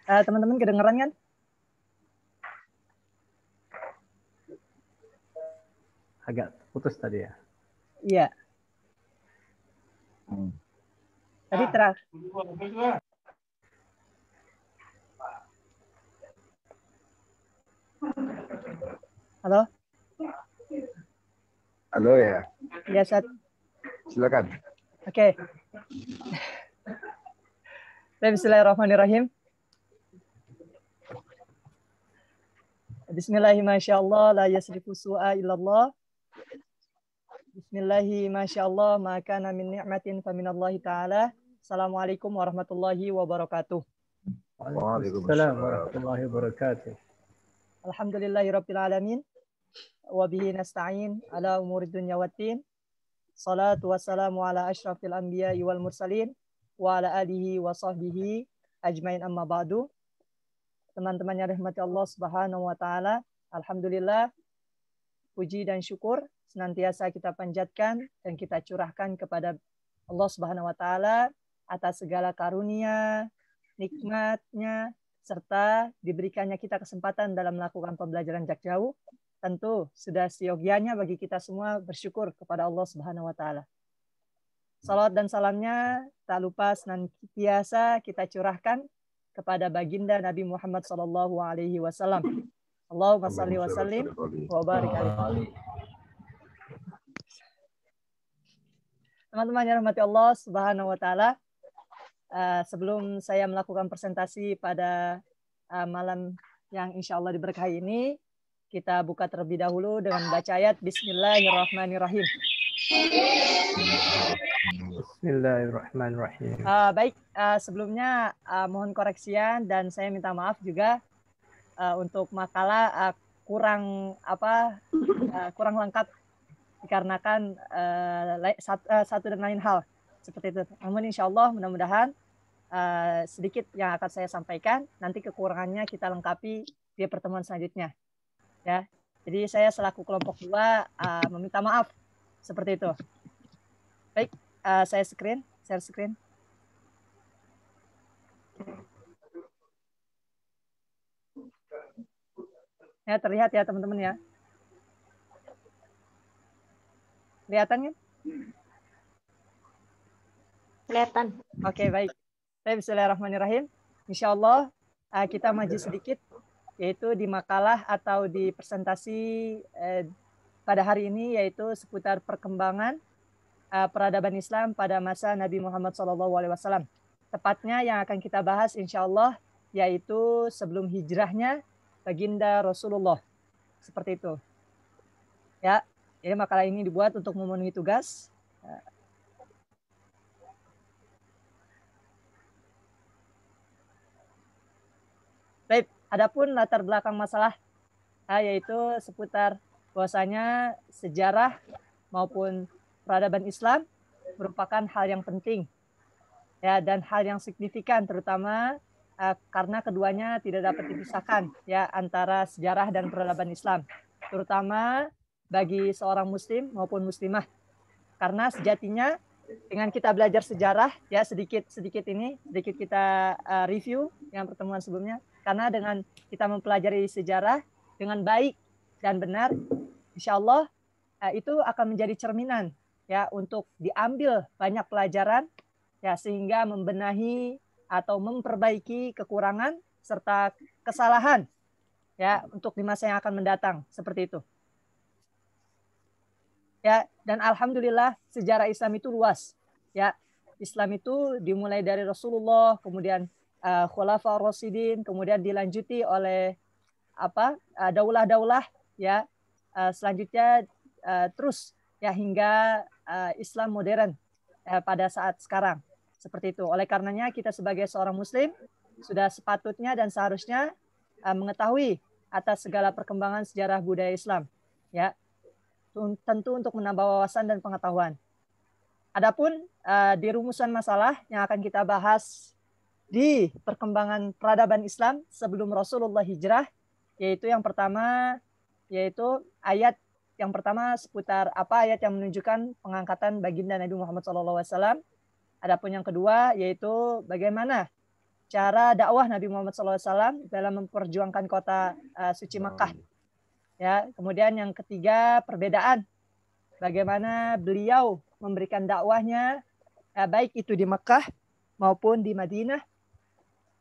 Teman-teman kedengeran kan? Agak putus tadi ya. Iya. Tadi terakhir. Halo? Halo ya. Ya, Sat. Silakan. Oke. Bismillahirrahmanirrahim. Bismillahirrahmanirrahim. La yasrifu su'a illallah. Bismillahirrahmanirrahim. Ma kana min ni'matin faminallahi ta'ala. Assalamualaikum warahmatullahi wabarakatuh. Waalaikumsalam warahmatullahi wabarakatuh. Alhamdulillahirabbil alamin. Wa bihi nasta'in ala umurid dunya waddin. Salatu wassalamu ala asyrafil anbiya'i wal mursalin wa ala alihi wa sahbihi ajmain amma ba'du. Teman-teman yang rahmati Allah Subhanahu wa taala, alhamdulillah puji dan syukur senantiasa kita panjatkan dan kita curahkan kepada Allah Subhanahu wa taala atas segala karunia, nikmatnya, serta diberikannya kita kesempatan dalam melakukan pembelajaran jarak jauh. Tentu sudah seyogianya bagi kita semua bersyukur kepada Allah Subhanahu wa taala. Salawat dan salamnya tak lupa senantiasa kita curahkan kepada baginda Nabi Muhammad sallallahu alaihi wasallam. Allahumma shalli wa sallim wa barik alaihi. Teman-teman yang rahmati Allah Subhanahu wa taala, sebelum saya melakukan presentasi pada malam yang insya Allah diberkahi ini, kita buka terlebih dahulu dengan baca ayat Bismillahirrahmanirrahim. Bismillahirrahmanirrahim. Baik, sebelumnya mohon koreksian dan saya minta maaf juga untuk makalah kurang lengkap dikarenakan satu dan lain hal seperti itu. Namun insya Allah mudah-mudahan sedikit yang akan saya sampaikan, nanti kekurangannya kita lengkapi di pertemuan selanjutnya. Ya, jadi saya selaku kelompok 2 meminta maaf seperti itu. Baik, saya share screen. Ya, terlihat ya teman-teman ya. Kelihatan kan? Kelihatan. Oke, baik. Bismillahirrahmanirrahim. Insya Allah kita maju sedikit, yaitu di makalah atau di presentasi pada hari ini, yaitu seputar perkembangan peradaban Islam pada masa Nabi Muhammad SAW. Tepatnya yang akan kita bahas insya Allah yaitu sebelum hijrahnya baginda Rasulullah. Seperti itu. Ya, jadi makalah ini dibuat untuk memenuhi tugas. Baik, adapun latar belakang masalah yaitu seputar bahwasanya sejarah maupun peradaban Islam merupakan hal yang penting ya, dan hal yang signifikan, terutama karena keduanya tidak dapat dipisahkan ya, antara sejarah dan peradaban Islam, terutama bagi seorang muslim maupun muslimah, karena sejatinya dengan kita belajar sejarah ya, sedikit kita review yang pertemuan sebelumnya, karena dengan kita mempelajari sejarah dengan baik dan benar, insya Allah itu akan menjadi cerminan ya untuk diambil banyak pelajaran ya, sehingga membenahi atau memperbaiki kekurangan serta kesalahan ya untuk di masa yang akan mendatang, seperti itu. Ya, dan alhamdulillah sejarah Islam itu luas. Ya, Islam itu dimulai dari Rasulullah, kemudian Khulafaur Rasyidin, kemudian dilanjuti oleh daulah-daulah ya, selanjutnya terus ya hingga Islam modern pada saat sekarang, seperti itu. Oleh karenanya kita sebagai seorang muslim sudah sepatutnya dan seharusnya mengetahui atas segala perkembangan sejarah budaya Islam ya, tentu untuk menambah wawasan dan pengetahuan. Adapun di rumusan masalah yang akan kita bahas di perkembangan peradaban Islam sebelum Rasulullah hijrah, yaitu yang pertama, yaitu ayat yang pertama seputar ayat yang menunjukkan pengangkatan baginda Nabi Muhammad SAW. Adapun yang kedua yaitu bagaimana cara dakwah Nabi Muhammad SAW dalam memperjuangkan kota suci Makkah. Ya, kemudian yang ketiga, perbedaan bagaimana beliau memberikan dakwahnya baik itu di Makkah maupun di Madinah.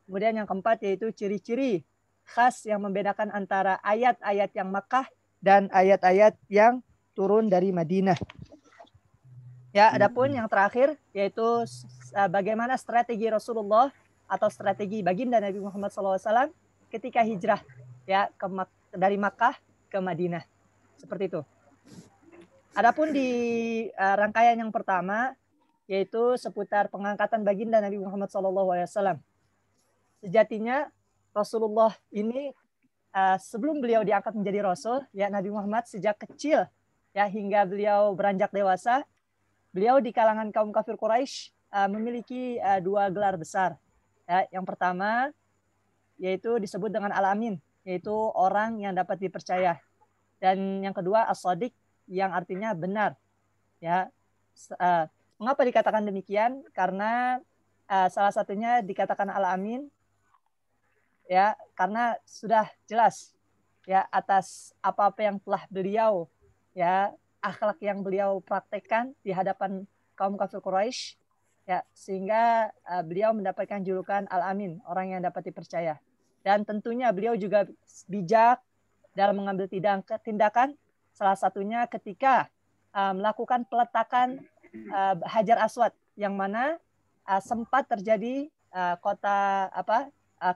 Kemudian yang keempat yaitu ciri-ciri khas yang membedakan antara ayat-ayat yang Makkah dan ayat-ayat yang turun dari Madinah. Ya, adapun yang terakhir yaitu bagaimana strategi Rasulullah atau strategi baginda Nabi Muhammad SAW ketika hijrah ya dari Makkah ke Madinah. Seperti itu. Adapun di rangkaian yang pertama yaitu seputar pengangkatan baginda Nabi Muhammad SAW. Sejatinya Rasulullah ini sebelum beliau diangkat menjadi Rasul, ya Nabi Muhammad sejak kecil ya hingga beliau beranjak dewasa, beliau di kalangan kaum kafir Quraisy memiliki dua gelar besar. Ya, yang pertama yaitu disebut dengan Al-Amin, yaitu orang yang dapat dipercaya. Dan yang kedua As-Shadiq, yang artinya benar. Ya, mengapa dikatakan demikian? Karena salah satunya dikatakan Al-Amin ya karena sudah jelas ya atas apa-apa yang telah beliau ya akhlak yang beliau praktekkan di hadapan kaum kafir Quraisy ya sehingga beliau mendapatkan julukan Al-Amin, orang yang dapat dipercaya. Dan tentunya beliau juga bijak dalam mengambil tindakan, salah satunya ketika melakukan peletakan Hajar Aswad yang mana sempat terjadi kota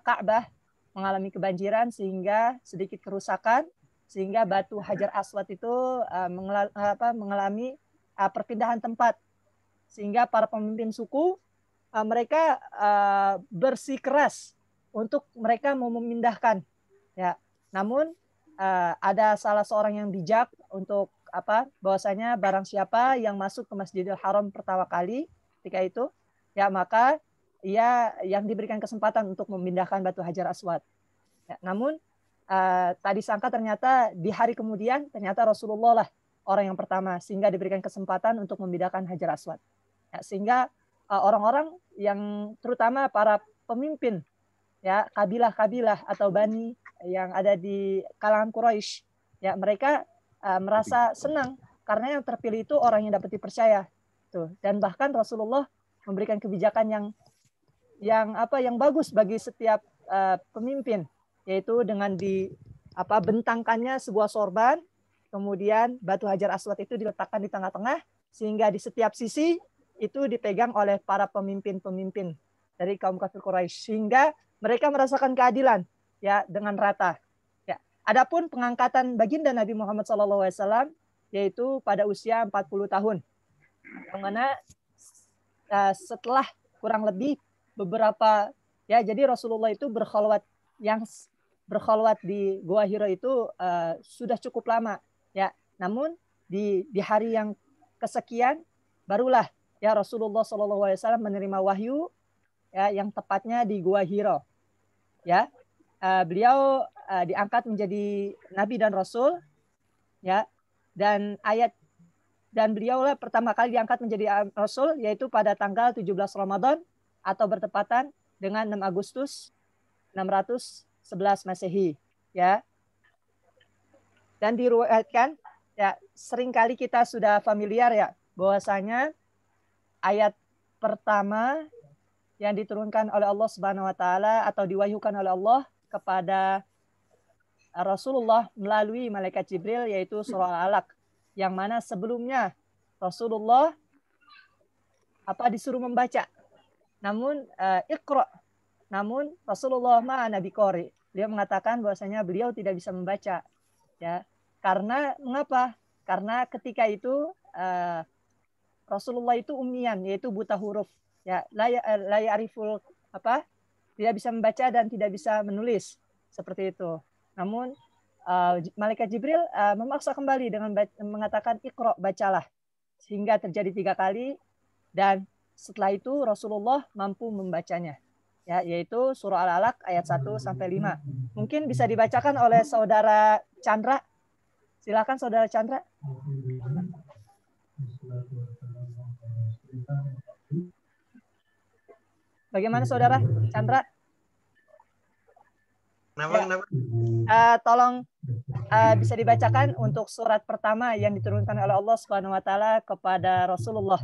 Ka'bah mengalami kebanjiran sehingga sedikit kerusakan, sehingga batu Hajar Aswad itu mengalami perpindahan tempat, sehingga para pemimpin suku mereka bersikeras untuk mereka mau memindahkan ya. Namun ada salah seorang yang bijak untuk bahwasanya barang siapa yang masuk ke Masjidil Haram pertama kali ketika itu ya maka ia yang diberikan kesempatan untuk memindahkan batu Hajar Aswad. Ya, namun tadi sangka ternyata di hari kemudian ternyata Rasulullah lah orang yang pertama sehingga diberikan kesempatan untuk memindahkan Hajar Aswad. Ya, sehingga orang-orang yang terutama para pemimpin ya kabilah-kabilah atau bani yang ada di kalangan Quraisy ya mereka merasa senang karena yang terpilih itu orang yang dapat dipercaya. Tuh. Dan bahkan Rasulullah memberikan kebijakan yang bagus bagi setiap pemimpin, yaitu dengan bentangkannya sebuah sorban, kemudian batu Hajar Aswad itu diletakkan di tengah-tengah sehingga di setiap sisi itu dipegang oleh para pemimpin-pemimpin dari kaum kafir Quraisy sehingga mereka merasakan keadilan ya dengan rata. Ya. Adapun pengangkatan baginda Nabi Muhammad SAW yaitu pada usia 40 tahun. Yang mana setelah kurang lebih beberapa ya jadi Rasulullah itu berkhalwat di Gua Hira itu sudah cukup lama ya. Namun di hari yang kesekian barulah ya Rasulullah SAW menerima wahyu ya yang tepatnya di Gua Hira. Ya. Beliau diangkat menjadi nabi dan rasul ya. Dan beliaulah pertama kali diangkat menjadi rasul yaitu pada tanggal 17 Ramadan atau bertepatan dengan 6 Agustus 611 Masehi ya. Dan diriwayatkan ya seringkali kita sudah familiar ya bahwasanya ayat pertama yang diturunkan oleh Allah Subhanahu wa taala atau diwahyukan oleh Allah kepada Rasulullah melalui malaikat Jibril yaitu surah Al-Alaq yang mana sebelumnya Rasulullah disuruh membaca. Namun Iqra. Namun Rasulullah ma'ana biqari. Beliau mengatakan bahwasanya beliau tidak bisa membaca. Ya. Karena mengapa? Karena ketika itu Rasulullah itu ummian, yaitu buta huruf. Ya, la ya'riful tidak bisa membaca dan tidak bisa menulis. Seperti itu. Namun malaikat Jibril memaksa kembali dengan mengatakan Iqra, bacalah. Sehingga terjadi 3 kali dan setelah itu Rasulullah mampu membacanya. Ya, yaitu surah Al-Alaq ayat 1 sampai 5. Mungkin bisa dibacakan oleh saudara Chandra. Silakan saudara Chandra. Bagaimana saudara Chandra? Kenapa? Tolong bisa dibacakan untuk surat pertama yang diturunkan oleh Allah Subhanahu wa taala kepada Rasulullah.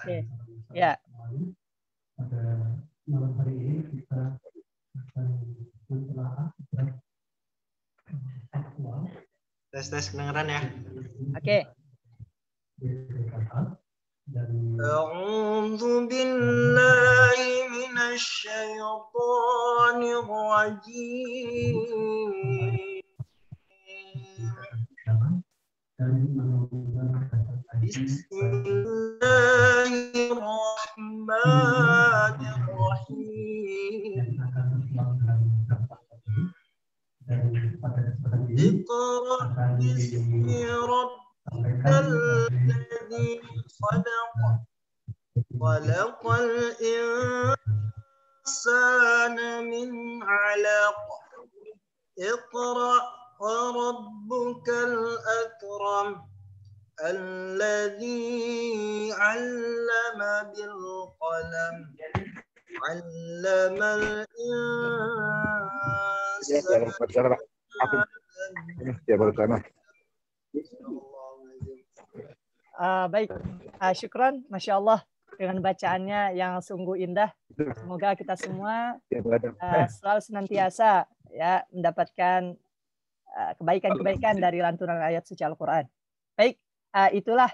Oke. Ya. Pada malam hari ini kita akan menelaah aktual. Tes kedengeran ya. Oke. A'udzu billahi minasy syaithanir rajim. Bismillahirrahmanirrahim. Iqra bismi rabbikal ladzi khalaq. Khalaqal insana min 'alaq. Iqra rabbukal akram. Alladzi 'allama bil qalam. 'Allamal insana. Baik, syukran, Masya Allah dengan bacaannya yang sungguh indah. Semoga kita semua selalu senantiasa ya mendapatkan kebaikan-kebaikan dari lantunan ayat suci Al-Quran. Baik, itulah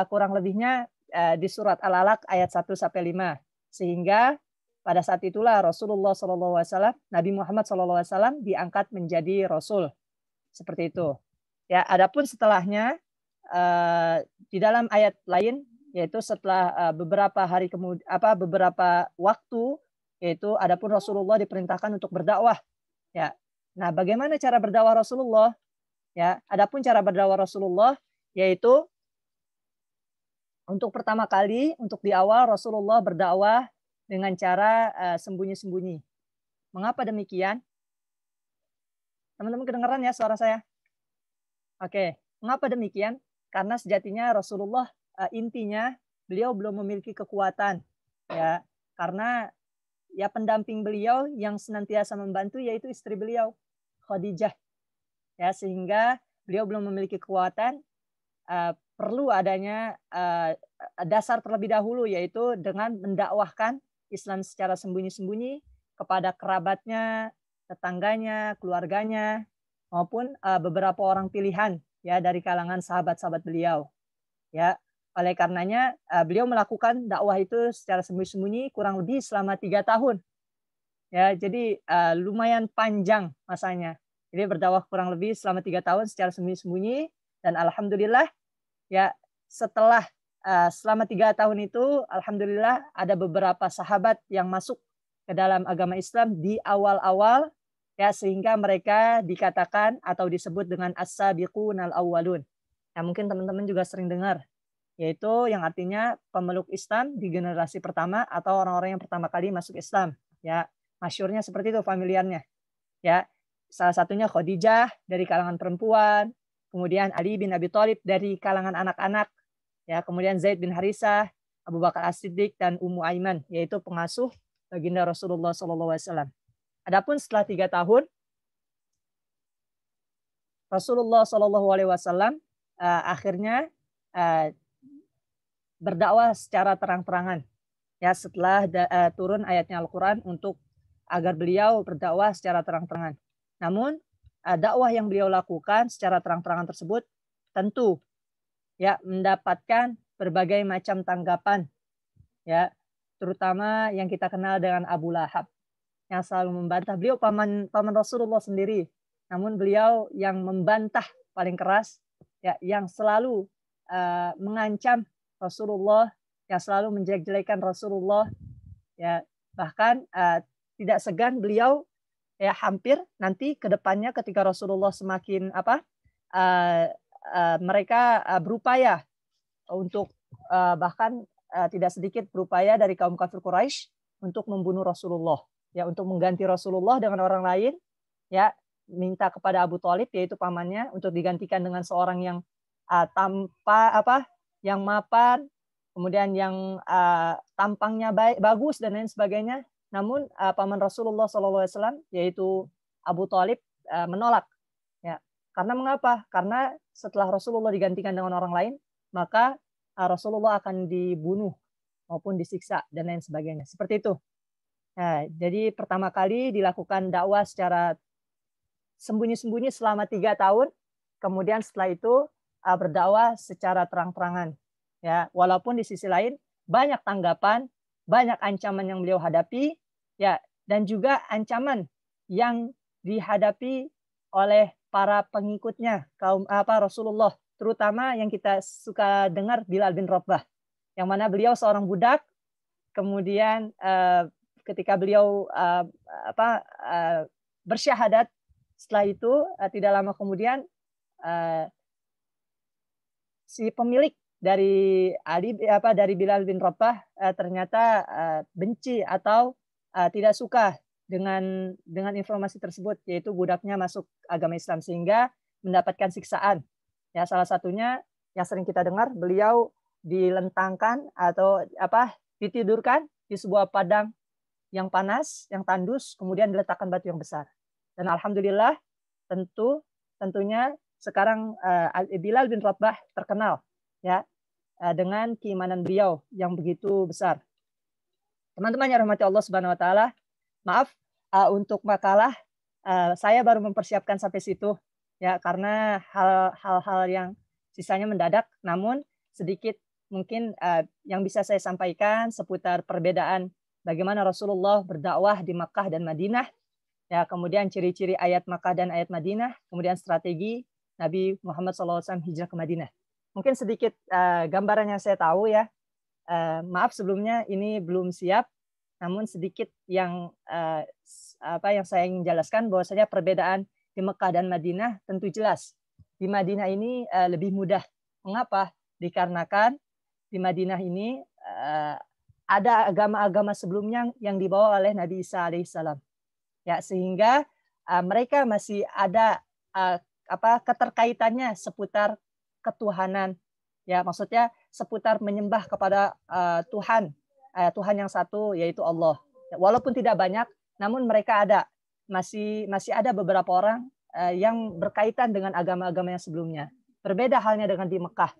kurang lebihnya di surat Al-Alaq ayat 1-5. Sehingga pada saat itulah Rasulullah SAW, Nabi Muhammad SAW diangkat menjadi Rasul. Seperti itu. Ya, adapun setelahnya di dalam ayat lain, yaitu setelah beberapa waktu, yaitu adapun Rasulullah diperintahkan untuk berdakwah. Ya, nah bagaimana cara berdakwah Rasulullah? Ya, adapun cara berdakwah Rasulullah, yaitu untuk pertama kali, untuk di awal Rasulullah berdakwah dengan cara sembunyi-sembunyi. Mengapa demikian? Teman-teman kedengaran ya suara saya? Oke, mengapa demikian? Karena sejatinya Rasulullah intinya beliau belum memiliki kekuatan, ya, karena ya pendamping beliau yang senantiasa membantu yaitu istri beliau, Khadijah, ya, sehingga beliau belum memiliki kekuatan. Perlu adanya dasar terlebih dahulu, yaitu dengan mendakwahkan Islam secara sembunyi-sembunyi kepada kerabatnya, tetangganya, keluarganya, maupun beberapa orang pilihan ya dari kalangan sahabat-sahabat beliau. Ya, oleh karenanya beliau melakukan dakwah itu secara sembunyi-sembunyi kurang lebih selama 3 tahun. Ya, jadi lumayan panjang masanya. Jadi berdakwah kurang lebih selama 3 tahun secara sembunyi-sembunyi, dan alhamdulillah ya setelah selama 3 tahun itu, alhamdulillah ada beberapa sahabat yang masuk ke dalam agama Islam di awal-awal, ya, sehingga mereka dikatakan atau disebut dengan as-sabiqunal awwalun. Ya, mungkin teman-teman juga sering dengar, yaitu yang artinya pemeluk Islam di generasi pertama atau orang-orang yang pertama kali masuk Islam. Ya, masyhurnya seperti itu, familiarnya. Ya, salah satunya Khadijah dari kalangan perempuan, kemudian Ali bin Abi Thalib dari kalangan anak-anak. Ya, kemudian Zaid bin Harisah, Abu Bakar As-Siddiq, dan Ummu Aiman, yaitu pengasuh baginda Rasulullah SAW. Adapun setelah 3 tahun, Rasulullah SAW akhirnya berdakwah secara terang-terangan. Ya, setelah turun ayatnya Al-Quran untuk agar beliau berdakwah secara terang-terangan. Namun dakwah yang beliau lakukan secara terang-terangan tersebut tentu ya mendapatkan berbagai macam tanggapan, ya, terutama yang kita kenal dengan Abu Lahab yang selalu membantah. Beliau paman Rasulullah sendiri, namun beliau yang membantah paling keras, ya, yang selalu mengancam Rasulullah, yang selalu menjelek-jelekan Rasulullah, ya, bahkan tidak segan beliau ya hampir nanti ke depannya ketika Rasulullah semakin mereka berupaya untuk bahkan tidak sedikit berupaya dari kaum kafir Quraisy untuk membunuh Rasulullah, ya, untuk mengganti Rasulullah dengan orang lain, ya, minta kepada Abu Thalib, yaitu pamannya, untuk digantikan dengan seorang yang yang mapan, kemudian yang tampangnya bagus dan lain sebagainya, namun paman Rasulullah SAW yaitu Abu Thalib menolak. Ya, karena mengapa? Karena setelah Rasulullah digantikan dengan orang lain, maka Rasulullah akan dibunuh maupun disiksa dan lain sebagainya. Seperti itu. Nah, jadi pertama kali dilakukan dakwah secara sembunyi-sembunyi selama 3 tahun. Kemudian setelah itu berdakwah secara terang-terangan. Ya, walaupun di sisi lain banyak tanggapan, banyak ancaman yang beliau hadapi, ya, dan juga ancaman yang dihadapi oleh para pengikutnya kaum Rasulullah, terutama yang kita suka dengar Bilal bin Rabah, yang mana beliau seorang budak, kemudian ketika beliau bersyahadat, setelah itu tidak lama kemudian si pemilik dari dari Bilal bin Rabah ternyata benci atau tidak suka dengan informasi tersebut, yaitu budaknya masuk agama Islam sehingga mendapatkan siksaan. Ya, salah satunya yang sering kita dengar, beliau dilentangkan atau ditidurkan di sebuah padang yang panas, yang tandus, kemudian diletakkan batu yang besar. Dan alhamdulillah tentunya sekarang Bilal bin Rabah terkenal, ya, dengan keimanan beliau yang begitu besar. Teman-teman yang rahmati Allah Subhanahu wa taala, maaf untuk makalah saya baru mempersiapkan sampai situ, ya, karena hal-hal yang sisanya mendadak, namun sedikit mungkin yang bisa saya sampaikan seputar perbedaan bagaimana Rasulullah berdakwah di Makkah dan Madinah, ya, kemudian ciri-ciri ayat Makkah dan ayat Madinah, kemudian strategi Nabi Muhammad SAW hijrah ke Madinah. Mungkin sedikit gambaran yang saya tahu, ya. Maaf sebelumnya ini belum siap, namun sedikit yang yang saya ingin jelaskan bahwasanya perbedaan di Mekah dan Madinah tentu jelas. Di Madinah ini lebih mudah. Mengapa? Dikarenakan di Madinah ini ada agama-agama sebelumnya yang dibawa oleh Nabi Isa alaihissalam. Ya, sehingga mereka masih ada keterkaitannya seputar ketuhanan. Ya, maksudnya seputar menyembah kepada Tuhan yang satu, yaitu Allah. Walaupun tidak banyak, namun mereka masih ada beberapa orang yang berkaitan dengan agama-agama yang sebelumnya. Berbeda halnya dengan di Mekah.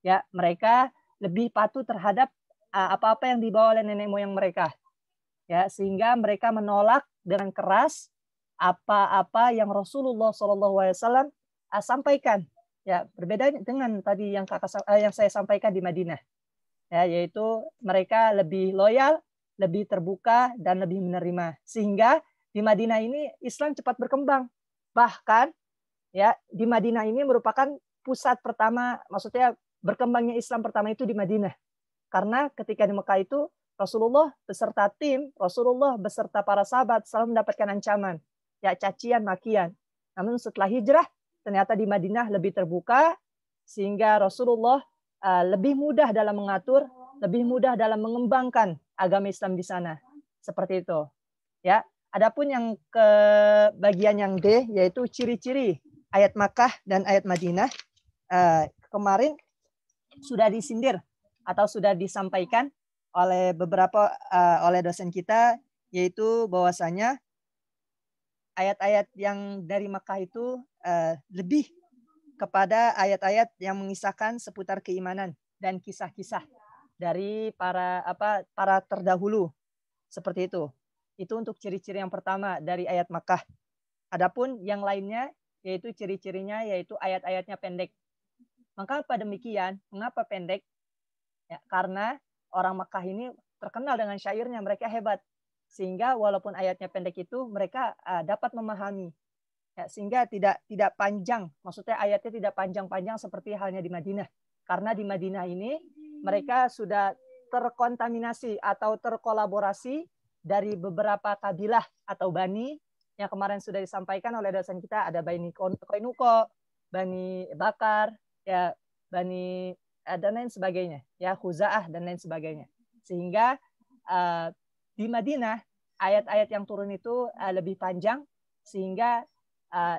Ya, mereka lebih patuh terhadap apa-apa yang dibawa oleh nenek moyang mereka. Ya, sehingga mereka menolak dengan keras apa-apa yang Rasulullah SAW sampaikan. Ya, berbeda dengan tadi yang saya sampaikan di Madinah. Ya, yaitu mereka lebih loyal, lebih terbuka, dan lebih menerima. Sehingga di Madinah ini Islam cepat berkembang. Bahkan, ya, di Madinah ini merupakan pusat pertama, maksudnya berkembangnya Islam pertama itu di Madinah. Karena ketika di Mekah itu Rasulullah beserta tim, Rasulullah beserta para sahabat selalu mendapatkan ancaman, ya, cacian, makian. Namun setelah hijrah, ternyata di Madinah lebih terbuka, sehingga Rasulullah lebih mudah dalam mengatur, lebih mudah dalam mengembangkan agama Islam di sana. Seperti itu. Ya, adapun yang ke bagian yang D, yaitu ciri-ciri ayat Makkah dan ayat Madinah, kemarin sudah disindir atau sudah disampaikan oleh beberapa oleh dosen kita, yaitu bahwasanya ayat-ayat yang dari Makkah itu lebih kepada ayat-ayat yang mengisahkan seputar keimanan dan kisah-kisah dari para terdahulu. Seperti itu. Itu untuk ciri-ciri yang pertama dari ayat Makkah. Adapun yang lainnya, yaitu ciri-cirinya yaitu ayat-ayatnya pendek. Mengapa demikian? Mengapa pendek? Ya, karena orang Makkah ini terkenal dengan syairnya, mereka hebat. Sehingga walaupun ayatnya pendek itu, mereka dapat memahami. Ya, sehingga tidak panjang, maksudnya ayatnya tidak panjang-panjang seperti halnya di Madinah. Karena di Madinah ini mereka sudah terkontaminasi atau terkolaborasi dari beberapa kabilah atau bani yang kemarin sudah disampaikan oleh dosen kita, ada Bani Qainuqa, Bani Bakar, ya, Bani dan lain sebagainya, ya, Khuza'ah dan lain sebagainya. Sehingga di Madinah ayat-ayat yang turun itu lebih panjang, sehingga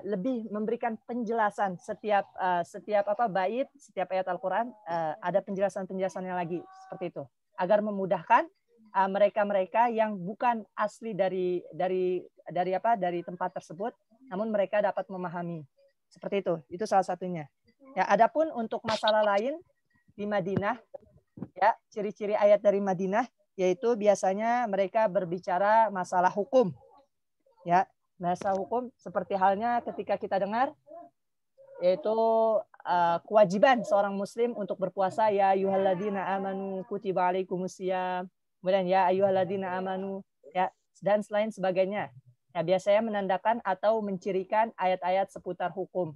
lebih memberikan penjelasan setiap bait, setiap ayat Al-Quran ada penjelasan-penjelasannya lagi, seperti itu, agar memudahkan mereka-mereka yang bukan asli dari tempat tersebut, namun mereka dapat memahami. Seperti itu. Itu salah satunya. Ya, adapun untuk masalah lain di Madinah, ya, ciri-ciri ayat dari Madinah yaitu biasanya mereka berbicara masalah hukum. Ya, masalah hukum seperti halnya ketika kita dengar yaitu kewajiban seorang muslim untuk berpuasa, ya ayyuhalladzina amanu kutiba alaikumusiyam, kemudian ya ayyuhalladzina amanu, ya, dan selain sebagainya. Ya, biasanya menandakan atau mencirikan ayat-ayat seputar hukum.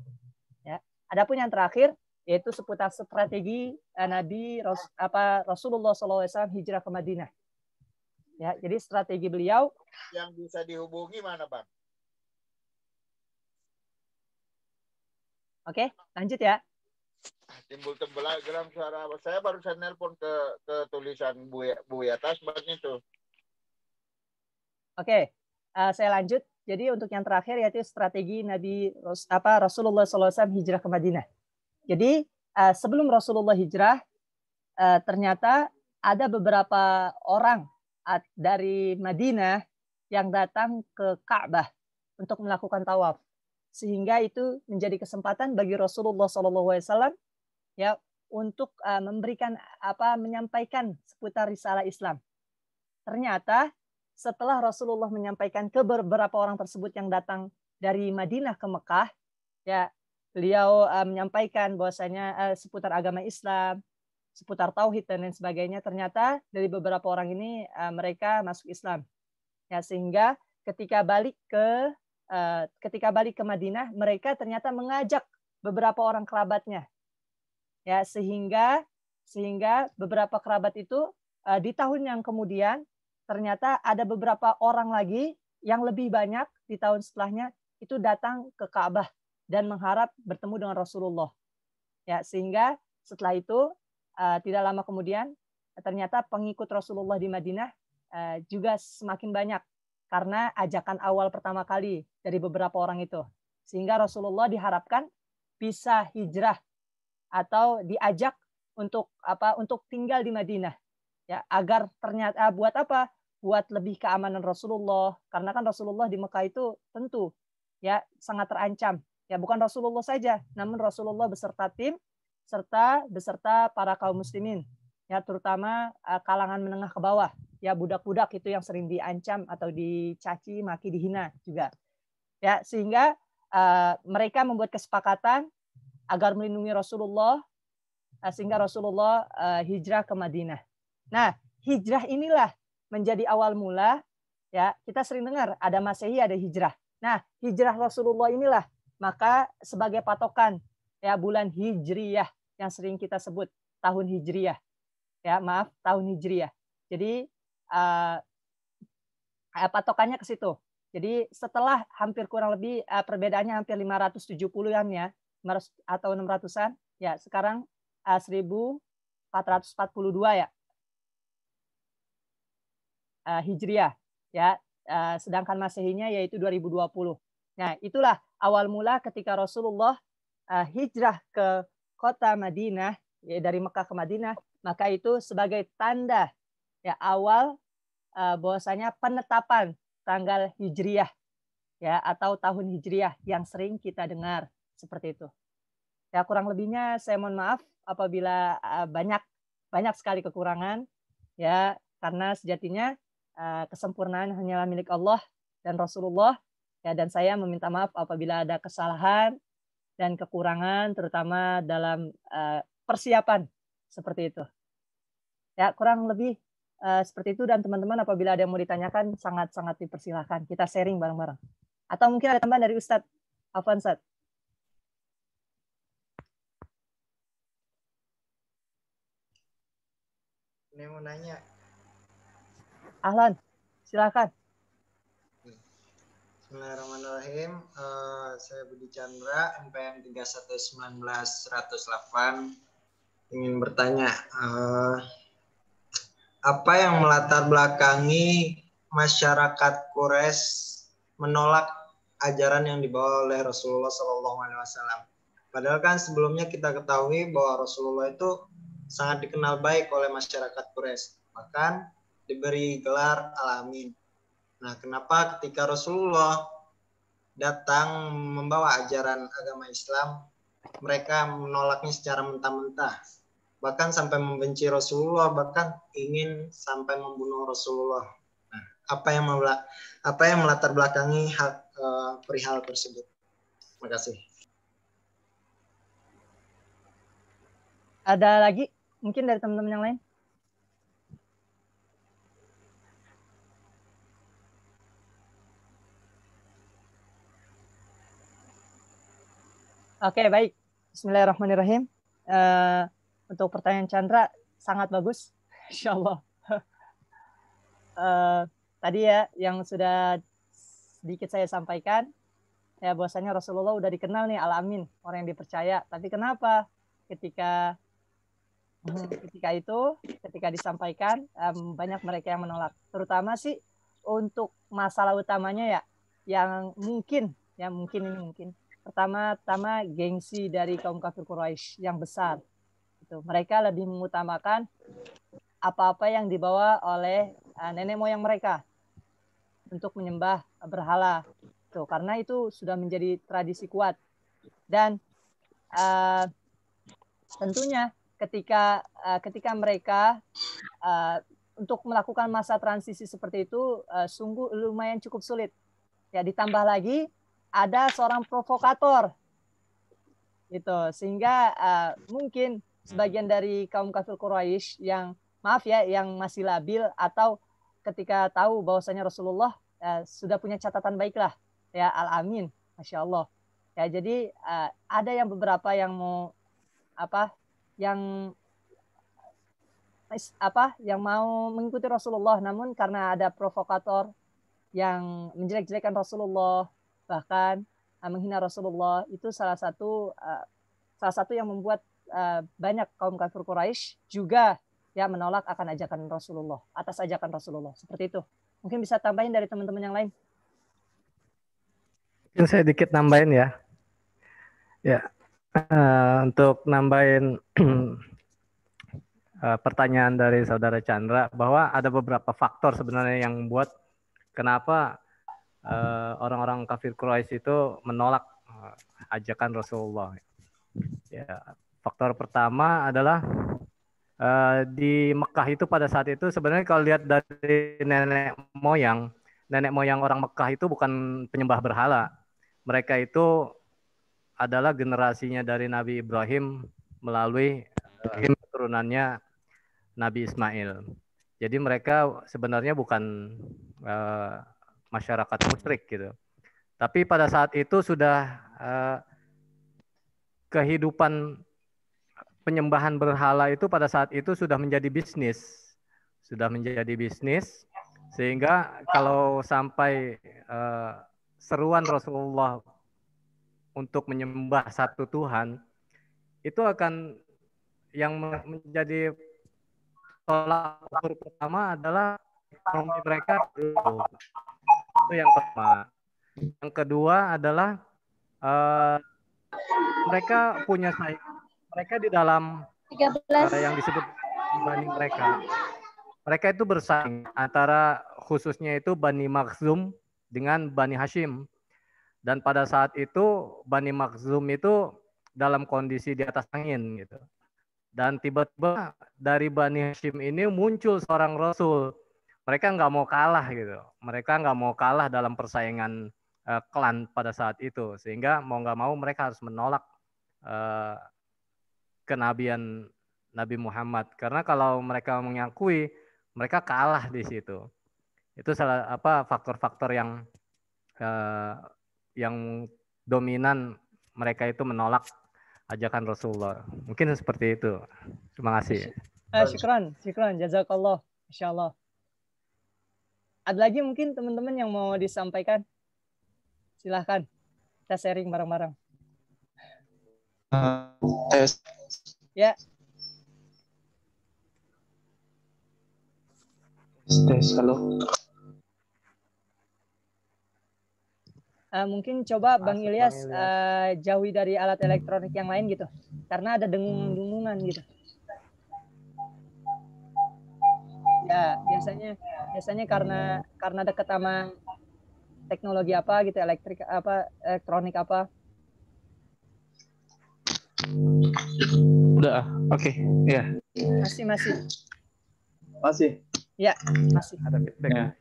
Ya. Adapun yang terakhir yaitu seputar strategi Rasulullah SAW hijrah ke Madinah. Ya, jadi strategi beliau yang bisa dihubungi mana, Bang? Oke, lanjut ya. Timbul tembelagram suara. Saya barusan nelpon ke tulisan Buya Tasban itu. Oke, saya lanjut. Jadi untuk yang terakhir yaitu strategi Rasulullah SAW hijrah ke Madinah. Jadi sebelum Rasulullah hijrah, ternyata ada beberapa orang dari Madinah yang datang ke Ka'bah untuk melakukan tawaf. Sehingga itu menjadi kesempatan bagi Rasulullah SAW ya untuk menyampaikan seputar risalah Islam. Ternyata setelah Rasulullah menyampaikan ke beberapa orang tersebut yang datang dari Madinah ke Mekah, ya beliau menyampaikan bahwasanya seputar agama Islam, seputar tauhid dan lain sebagainya. Ternyata dari beberapa orang ini mereka masuk Islam. Ya, sehingga ketika balik ke Madinah, mereka ternyata mengajak beberapa orang kerabatnya. Ya, sehingga beberapa kerabat itu di tahun yang kemudian ternyata ada beberapa orang lagi yang lebih banyak di tahun setelahnya itu datang ke Ka'bah dan mengharap bertemu dengan Rasulullah. Ya, sehingga setelah itu tidak lama kemudian ternyata pengikut Rasulullah di Madinah juga semakin banyak karena ajakan awal pertama kali dari beberapa orang itu. Sehingga Rasulullah diharapkan bisa hijrah atau diajak untuk tinggal di Madinah. Ya, agar ternyata buat apa? Buat lebih keamanan Rasulullah, karena kan Rasulullah di Mekah itu tentu ya sangat terancam. Ya, bukan Rasulullah saja, namun Rasulullah beserta tim beserta para kaum muslimin. Ya, terutama kalangan menengah ke bawah. Ya, budak-budak itu yang sering diancam atau dicaci, maki, dihina juga. Ya, sehingga mereka membuat kesepakatan agar melindungi Rasulullah, sehingga Rasulullah hijrah ke Madinah. Nah, hijrah inilah menjadi awal mula, ya kita sering dengar ada Masehi, ada hijrah. Nah, hijrah Rasulullah inilah maka sebagai patokan ya bulan Hijriyah yang sering kita sebut tahun Hijriyah. Ya, maaf, tahun Hijriyah. Jadi patokannya ke situ. Jadi setelah hampir kurang lebih perbedaannya hampir 570-an ya, atau 600-an, ya sekarang 1442 ya. Hijriah ya, sedangkan Masehinya yaitu 2020. Nah, itulah awal mula ketika Rasulullah hijrah ke kota Madinah, ya, dari Mekah ke Madinah, maka itu sebagai tanda ya awal bahwasanya penetapan tanggal Hijriah ya atau tahun Hijriah yang sering kita dengar seperti itu. Ya, kurang lebihnya saya mohon maaf apabila banyak sekali kekurangan ya, karena sejatinya kesempurnaan hanyalah milik Allah dan Rasulullah ya, dan saya meminta maaf apabila ada kesalahan dan kekurangan terutama dalam persiapan seperti itu. Ya, kurang lebih seperti itu, dan teman-teman apabila ada yang mau ditanyakan sangat-sangat dipersilahkan. Kita sharing bareng-bareng. Atau mungkin ada tambahan dari Ustadz Afwan Ustadz. Ini mau nanya. Ahlan, silakan. Bismillahirrahmanirrahim. Saya Budi Chandra, NPM 319108. Ingin bertanya, apa yang melatar belakangi masyarakat Quraisy menolak ajaran yang dibawa oleh Rasulullah SAW? Padahal kan sebelumnya kita ketahui bahwa Rasulullah itu sangat dikenal baik oleh masyarakat Quraisy. Bahkan diberi gelar Al-Amin. Nah, kenapa ketika Rasulullah datang membawa ajaran agama Islam, mereka menolaknya secara mentah-mentah, bahkan sampai membenci Rasulullah, bahkan ingin sampai membunuh Rasulullah. Nah, apa yang melatar belakangi perihal tersebut? Terima kasih. Ada lagi mungkin dari teman-teman yang lain? Oke, baik. Bismillahirrahmanirrahim. Untuk pertanyaan Chandra sangat bagus, insya Allah. Tadi ya yang sudah sedikit saya sampaikan, ya bahwasanya Rasulullah udah dikenal nih Al-Amin, orang yang dipercaya. Tapi kenapa ketika disampaikan banyak mereka yang menolak, terutama sih untuk masalah utamanya ya yang mungkin pertama gengsi dari kaum kafir Quraisy yang besar. Itu mereka lebih mengutamakan apa-apa yang dibawa oleh nenek moyang mereka untuk menyembah berhala. Tuh, karena itu sudah menjadi tradisi kuat. Dan tentunya ketika mereka untuk melakukan masa transisi seperti itu sungguh lumayan cukup sulit. Ya, ditambah lagi ada seorang provokator, gitu, sehingga mungkin sebagian dari kaum kafir Quraisy yang yang masih labil atau ketika tahu bahwasanya Rasulullah sudah punya catatan baiklah, ya Al-Amin, Masya Allah. Ya, jadi ada yang beberapa yang mau yang mau mengikuti Rasulullah, namun karena ada provokator yang menjelek-jelekan Rasulullah, bahkan menghina Rasulullah, itu salah satu yang membuat banyak kaum kafir Quraisy juga ya menolak akan ajakan Rasulullah, atas ajakan Rasulullah. Seperti itu. Mungkin bisa tambahin dari teman-teman yang lain. Mungkin saya dikit nambahin ya. Ya, untuk nambahin pertanyaan dari saudara Chandra, bahwa ada beberapa faktor sebenarnya yang membuat kenapa orang-orang kafir Quraisy itu menolak ajakan Rasulullah. Ya, faktor pertama adalah di Mekah itu pada saat itu sebenarnya kalau lihat dari nenek moyang orang Mekah itu bukan penyembah berhala. Mereka itu adalah generasinya dari Nabi Ibrahim melalui keturunannya Nabi Ismail. Jadi mereka sebenarnya bukan masyarakat musyrik gitu. Tapi pada saat itu sudah kehidupan penyembahan berhala itu pada saat itu sudah menjadi bisnis. Sehingga kalau sampai seruan Rasulullah untuk menyembah satu Tuhan, itu akan yang menjadi tolak ukur pertama adalah ekonomi mereka. Itu yang pertama. Yang kedua adalah mereka punya saing. Mereka di dalam yang disebut Bani mereka. Mereka itu bersaing antara khususnya itu Bani Makhzum dengan Bani Hashim. Dan pada saat itu Bani Makhzum itu dalam kondisi di atas angin gitu. Dan tiba-tiba dari Bani Hashim ini muncul seorang Rasul. Mereka nggak mau kalah gitu. Mereka nggak mau kalah dalam persaingan klan pada saat itu. Sehingga mau nggak mau mereka harus menolak kenabian Nabi Muhammad. Karena kalau mereka mengakui, mereka kalah di situ. Itu salah faktor-faktor yang dominan mereka itu menolak ajakan Rasulullah. Mungkin seperti itu. Terima kasih. Syukran, jazakallah, insyaallah. Ada lagi mungkin teman-teman yang mau disampaikan? Silahkan, kita sharing bareng-bareng. Ya. Halo. Mungkin coba Bang Ilyas jauhi dari alat elektronik yang lain gitu, karena ada dengungan-dengungan gitu. Ya, Ya, biasanya karena dekat sama teknologi apa gitu, elektronik apa. Udah, oke. Ya. Masih. Ya, masih. Ada feedback. Ya.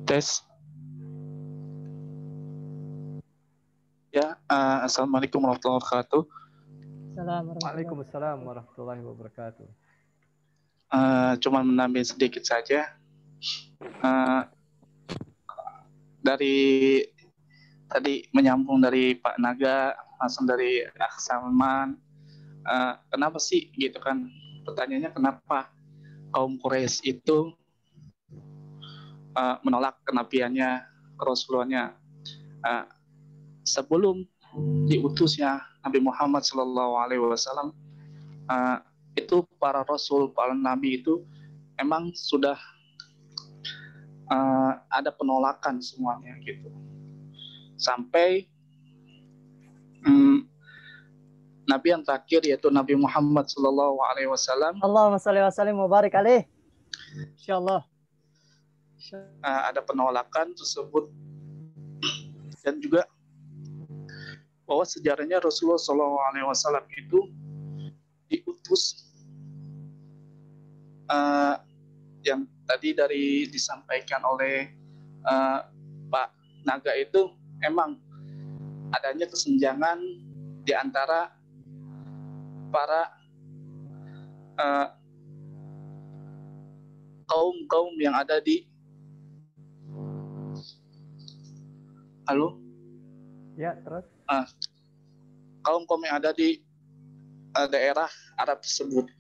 Tes. Ya, assalamualaikum warahmatullahi wabarakatuh. Waalaikumsalam warahmatullahi wabarakatuh. Cuma menambah sedikit saja. Dari tadi menyambung dari Pak Naga, langsung dari Aksaman. Kenapa sih gitu kan? Pertanyaannya kenapa kaum Quraisy itu menolak kenabiannya, kerasulannya sebelum diutusnya Nabi Muhammad SAW. Itu para rasul, para nabi itu emang sudah ada penolakan semuanya gitu. Sampai Nabi yang terakhir yaitu Nabi Muhammad SAW. Allahumma sholli wa sallim wa barik alaih. Insyaallah. Ada penolakan tersebut, dan juga bahwa sejarahnya Rasulullah SAW itu diutus yang tadi disampaikan oleh Pak Naga itu emang adanya kesenjangan di antara para kaum yang ada di Ya, terus kaum yang ada di daerah Arab tersebut.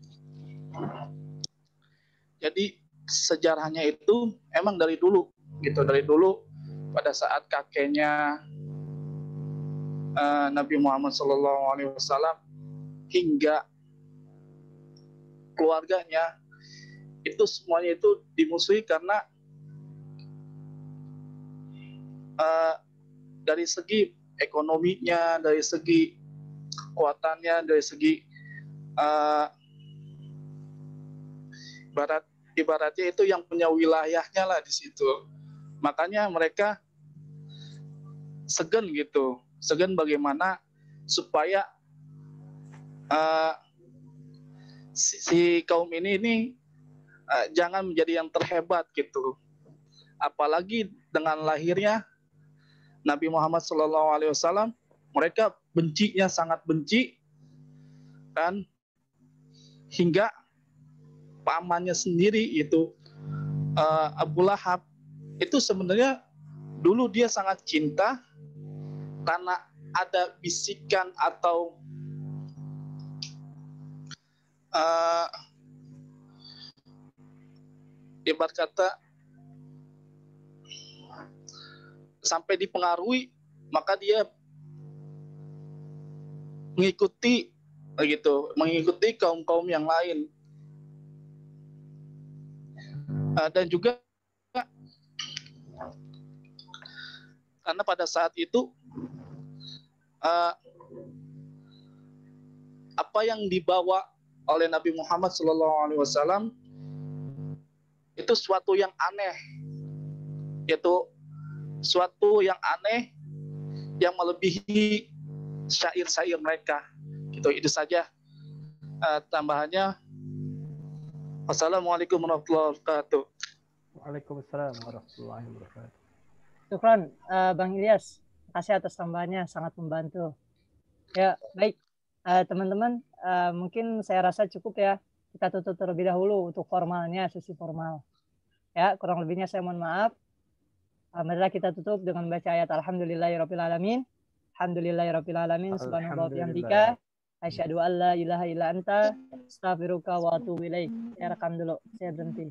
Jadi sejarahnya itu emang dari dulu gitu, dari dulu pada saat kakeknya Nabi Muhammad SAW hingga keluarganya itu semuanya itu dimusuhi karena dari segi ekonominya, dari segi kekuatannya, dari segi ibaratnya itu yang punya wilayahnya lah di situ. Makanya mereka segan bagaimana supaya si kaum ini jangan menjadi yang terhebat gitu. Apalagi dengan lahirnya Nabi Muhammad SAW, mereka sangat benci, kan, hingga pamannya sendiri itu Abu Lahab itu sebenarnya dulu dia sangat cinta karena ada bisikan atau ibarat kata sampai dipengaruhi, maka dia mengikuti kaum yang lain. Dan juga karena pada saat itu apa yang dibawa oleh Nabi Muhammad SAW itu suatu yang aneh, yaitu suatu yang aneh yang melebihi syair-syair mereka. Gitu, itu saja tambahannya. Wassalamualaikum warahmatullahi wabarakatuh. Waalaikumsalam warahmatullahi wabarakatuh. Syukran Bang Ilyas, kasih atas tambahannya, sangat membantu. Ya, baik teman-teman, mungkin saya rasa cukup ya. Kita tutup terlebih dahulu untuk formalnya, sesi formal. Ya, kurang lebihnya saya mohon maaf. Marilah kita tutup dengan baca ayat Alhamdulillahirabbil alamin. Alhamdulillahirabbil alamin. Subhanallah wa bihamdika. Asyhadu an la ilaha illa anta astaghfiruka wa atubu ilaik. Saya rekam dulu, saya berhenti.